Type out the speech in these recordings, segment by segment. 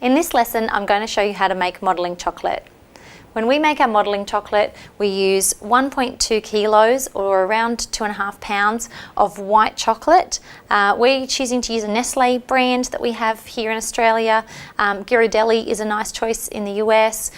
In this lesson, I'm going to show you how to make modelling chocolate. When we make our modelling chocolate, we use 1.2 kilos or around 2.5 pounds of white chocolate. We're choosing to use a Nestle brand that we have here in Australia. Ghirardelli is a nice choice in the US.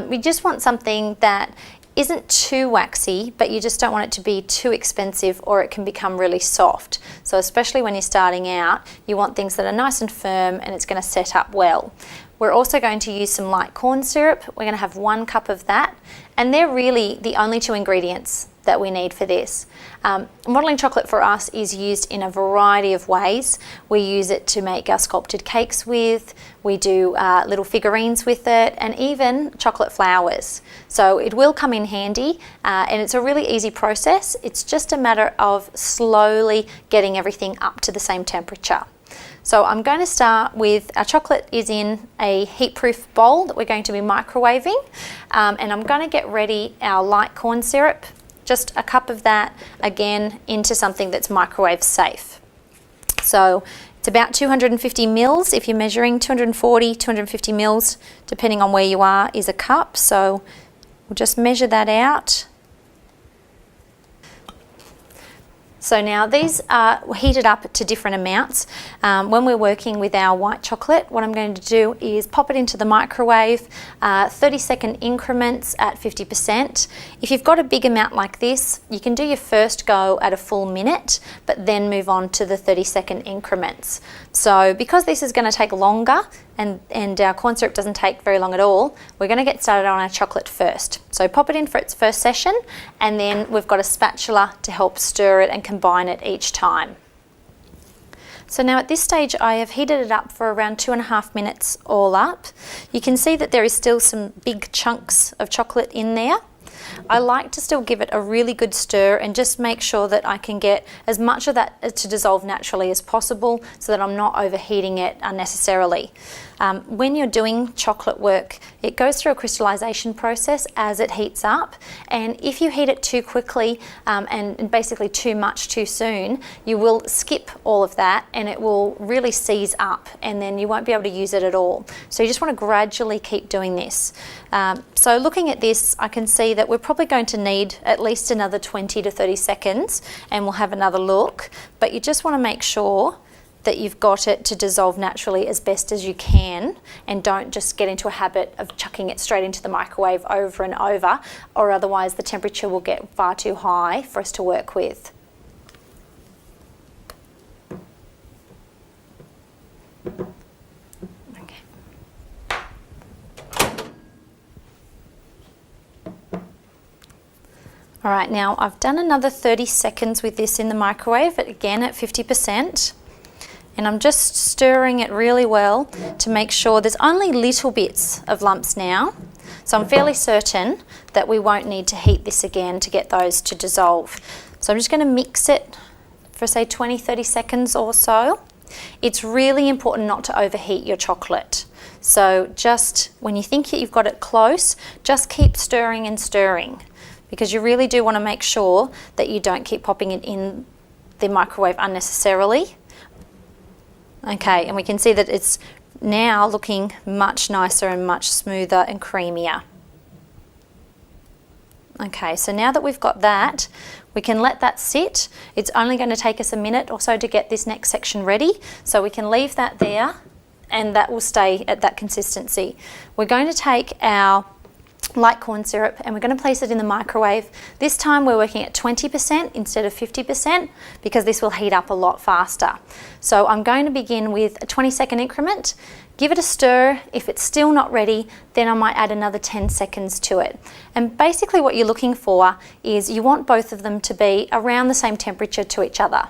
We just want something that isn't too waxy, but you just don't want it to be too expensive or it can become really soft. So especially when you're starting out, you want things that are nice and firm and it's going to set up well. We're also going to use some light corn syrup. We're going to have 1 cup of that, and they're really the only 2 ingredients that we need for this. Modelling chocolate for us is used in a variety of ways. We use it to make our sculpted cakes with, we do little figurines with it, and even chocolate flowers. So it will come in handy, and it's a really easy process. It's just a matter of slowly getting everything up to the same temperature. So I'm going to start with, our chocolate is in a heat-proof bowl that we're going to be microwaving, and I'm going to get ready our light corn syrup, just a cup of that, again into something that's microwave safe. So it's about 250 mils, if you're measuring, 240, 250 mils, depending on where you are, is a cup. So we'll just measure that out. So now these are heated up to different amounts. When we're working with our white chocolate, what I'm going to do is pop it into the microwave, 30-second increments at 50%. If you've got a big amount like this, you can do your first go at a full minute, but then move on to the 30-second increments. So because this is going to take longer, and our corn syrup doesn't take very long at all, we're going to get started on our chocolate first. So pop it in for its first session, and then we've got a spatula to help stir it and combine it each time. So now at this stage I have heated it up for around 2.5 minutes all up. You can see that there is still some big chunks of chocolate in there. I like to still give it a really good stir and just make sure that I can get as much of that to dissolve naturally as possible so that I'm not overheating it unnecessarily. When you're doing chocolate work, it goes through a crystallization process as it heats up, and if you heat it too quickly and basically too much too soon, you will skip all of that and it will really seize up and then you won't be able to use it at all. So you just want to gradually keep doing this. So looking at this, I can see that we're probably going to need at least another 20 to 30 seconds and we'll have another look, but you just want to make sure that you've got it to dissolve naturally as best as you can, and don't just get into a habit of chucking it straight into the microwave over and over, or otherwise the temperature will get far too high for us to work with. Okay. All right, now I've done another 30 seconds with this in the microwave, again at 50%. And I'm just stirring it really well to make sure there's only little bits of lumps now. So I'm fairly certain that we won't need to heat this again to get those to dissolve. So I'm just going to mix it for say 20-30 seconds or so. It's really important not to overheat your chocolate. So just when you think you've got it close, just keep stirring and stirring, because you really do want to make sure that you don't keep popping it in the microwave unnecessarily. Okay, and we can see that it's now looking much nicer and much smoother and creamier. Okay, so now that we've got that, we can let that sit. It's only going to take us a minute or so to get this next section ready, so we can leave that there and that will stay at that consistency. We're going to take our light corn syrup and we're going to place it in the microwave. This time we're working at 20% instead of 50% because this will heat up a lot faster. So I'm going to begin with a 20-second increment. Give it a stir. If it's still not ready, then I might add another 10 seconds to it. And basically what you're looking for is you want both of them to be around the same temperature to each other.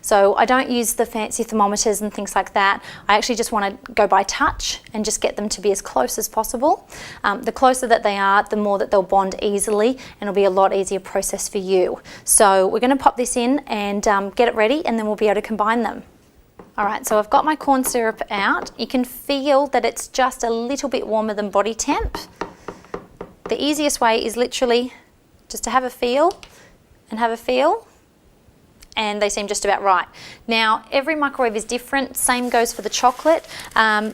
So I don't use the fancy thermometers and things like that. I actually just want to go by touch and just get them to be as close as possible. The closer that they are, the more that they'll bond easily, and it'll be a lot easier process for you. So we're going to pop this in and get it ready, and then we'll be able to combine them. All right, so I've got my corn syrup out. You can feel that it's just a little bit warmer than body temp. The easiest way is literally just to have a feel and have a feel, and they seem just about right. Now, every microwave is different. Same goes for the chocolate.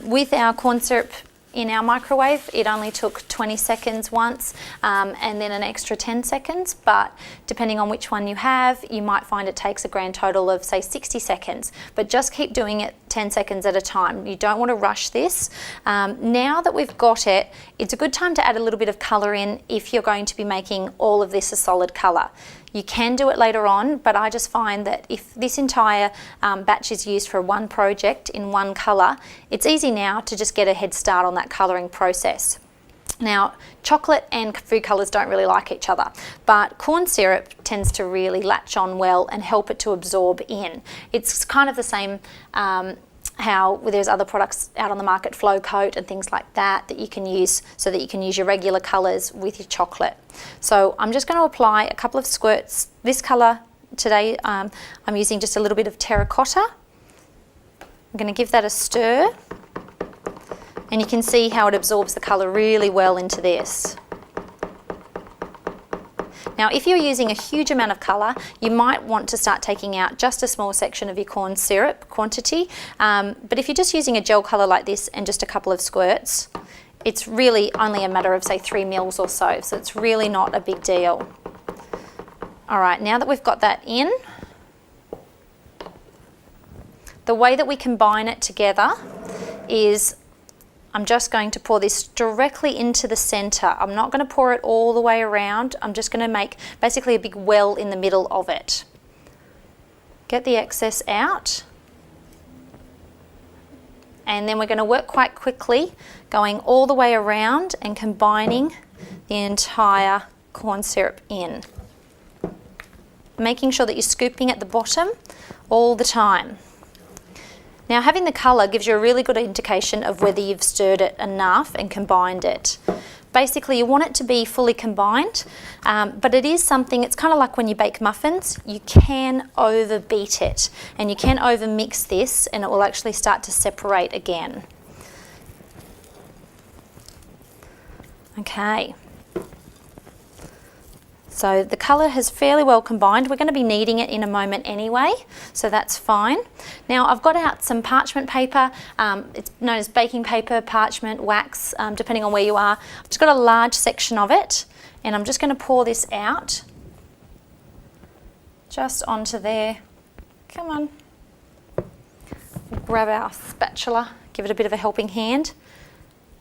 With our corn syrup in our microwave, it only took 20 seconds once, and then an extra 10 seconds, but depending on which one you have, you might find it takes a grand total of, say, 60 seconds, but just keep doing it 10 seconds at a time. You don't want to rush this. Now that we've got it, it's a good time to add a little bit of colour in if you're going to be making all of this a solid colour. You can do it later on, but I just find that if this entire batch is used for one project in one colour, it's easy now to just get a head start on that colouring process. Now, chocolate and food colours don't really like each other, but corn syrup tends to really latch on well and help it to absorb in. It's kind of the same how there's other products out on the market, Flow Coat and things like that, that you can use so that you can use your regular colours with your chocolate. So I'm just going to apply a couple of squirts. This colour today, I'm using just a little bit of terracotta. I'm going to give that a stir, and you can see how it absorbs the colour really well into this. Now, if you're using a huge amount of colour, you might want to start taking out just a small section of your corn syrup quantity. But if you're just using a gel colour like this and just a couple of squirts, it's really only a matter of, say, 3 mils or so. So it's really not a big deal. All right, now that we've got that in, the way that we combine it together is I'm just going to pour this directly into the centre. I'm not going to pour it all the way around. I'm just going to make basically a big well in the middle of it. Get the excess out. And then we're going to work quite quickly, going all the way around and combining the entire corn syrup in. Making sure that you're scooping at the bottom all the time. Now, having the colour gives you a really good indication of whether you've stirred it enough and combined it. Basically, you want it to be fully combined, but it is something, it's kind of like when you bake muffins, you can overbeat it and you can overmix this and it will actually start to separate again. Okay. So the colour has fairly well combined. We're going to be kneading it in a moment anyway, so that's fine. Now I've got out some parchment paper. It's known as baking paper, parchment, wax, depending on where you are. I've just got a large section of it, and I'm just going to pour this out just onto there. Come on. Grab our spatula, give it a bit of a helping hand.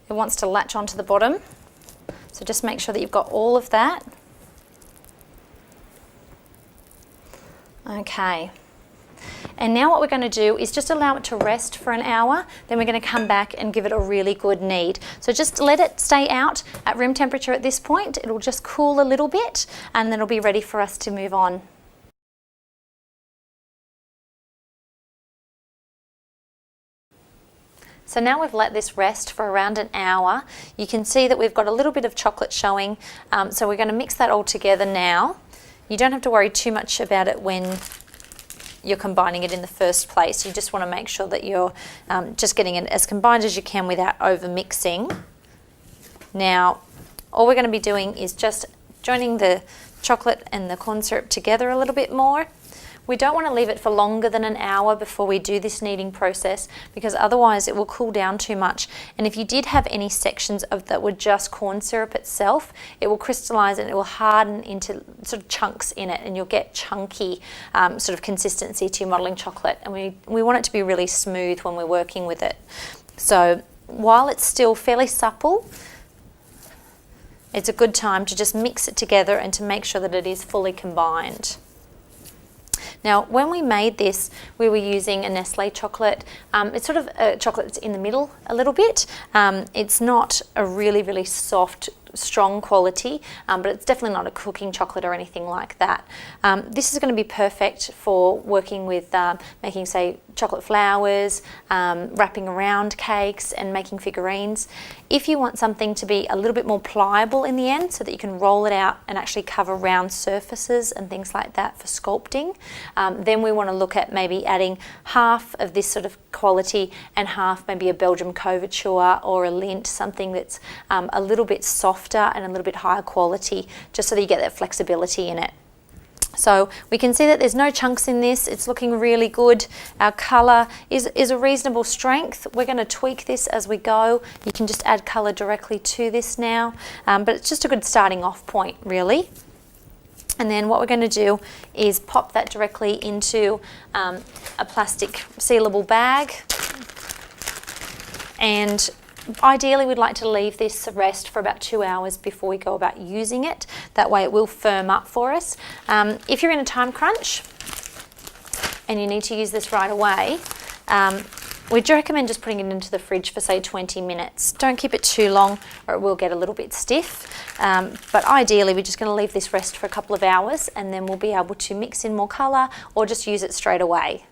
It wants to latch onto the bottom, so just make sure that you've got all of that. Okay, and now what we're going to do is just allow it to rest for an hour, then we're going to come back and give it a really good knead. So just let it stay out at room temperature at this point. It'll just cool a little bit and then it'll be ready for us to move on. So now we've let this rest for around an hour. You can see that we've got a little bit of chocolate showing, so we're going to mix that all together now. You don't have to worry too much about it when you're combining it in the first place. You just want to make sure that you're just getting it as combined as you can without over mixing. Now, all we're going to be doing is just joining the chocolate and the corn syrup together a little bit more. We don't want to leave it for longer than an hour before we do this kneading process, because otherwise it will cool down too much. And if you did have any sections of that were just corn syrup itself, it will crystallize and it will harden into sort of chunks in it, and you'll get chunky sort of consistency to your modelling chocolate. And we want it to be really smooth when we're working with it. So while it's still fairly supple, it's a good time to just mix it together and to make sure that it is fully combined. Now, when we made this, we were using a Nestle chocolate. It's sort of a chocolate that's in the middle a little bit. It's not a really, really soft, strong quality, but it's definitely not a cooking chocolate or anything like that. This is going to be perfect for working with making, say, chocolate flowers, wrapping around cakes and making figurines. If you want something to be a little bit more pliable in the end so that you can roll it out and actually cover round surfaces and things like that for sculpting, then we want to look at maybe adding half of this sort of quality and half maybe a Belgium couverture or a lint, something that's a little bit softer and a little bit higher quality, just so that you get that flexibility in it. So we can see that there's no chunks in this. It's looking really good. Our colour is a reasonable strength. We're going to tweak this as we go. You can just add colour directly to this now, but it's just a good starting off point really. And then what we're going to do is pop that directly into a plastic sealable bag. And ideally we'd like to leave this rest for about 2 hours before we go about using it. That way it will firm up for us. If you're in a time crunch and you need to use this right away, we'd recommend just putting it into the fridge for say 20 minutes. Don't keep it too long or it will get a little bit stiff. But ideally we're just going to leave this rest for a couple of hours and then we'll be able to mix in more colour or just use it straight away.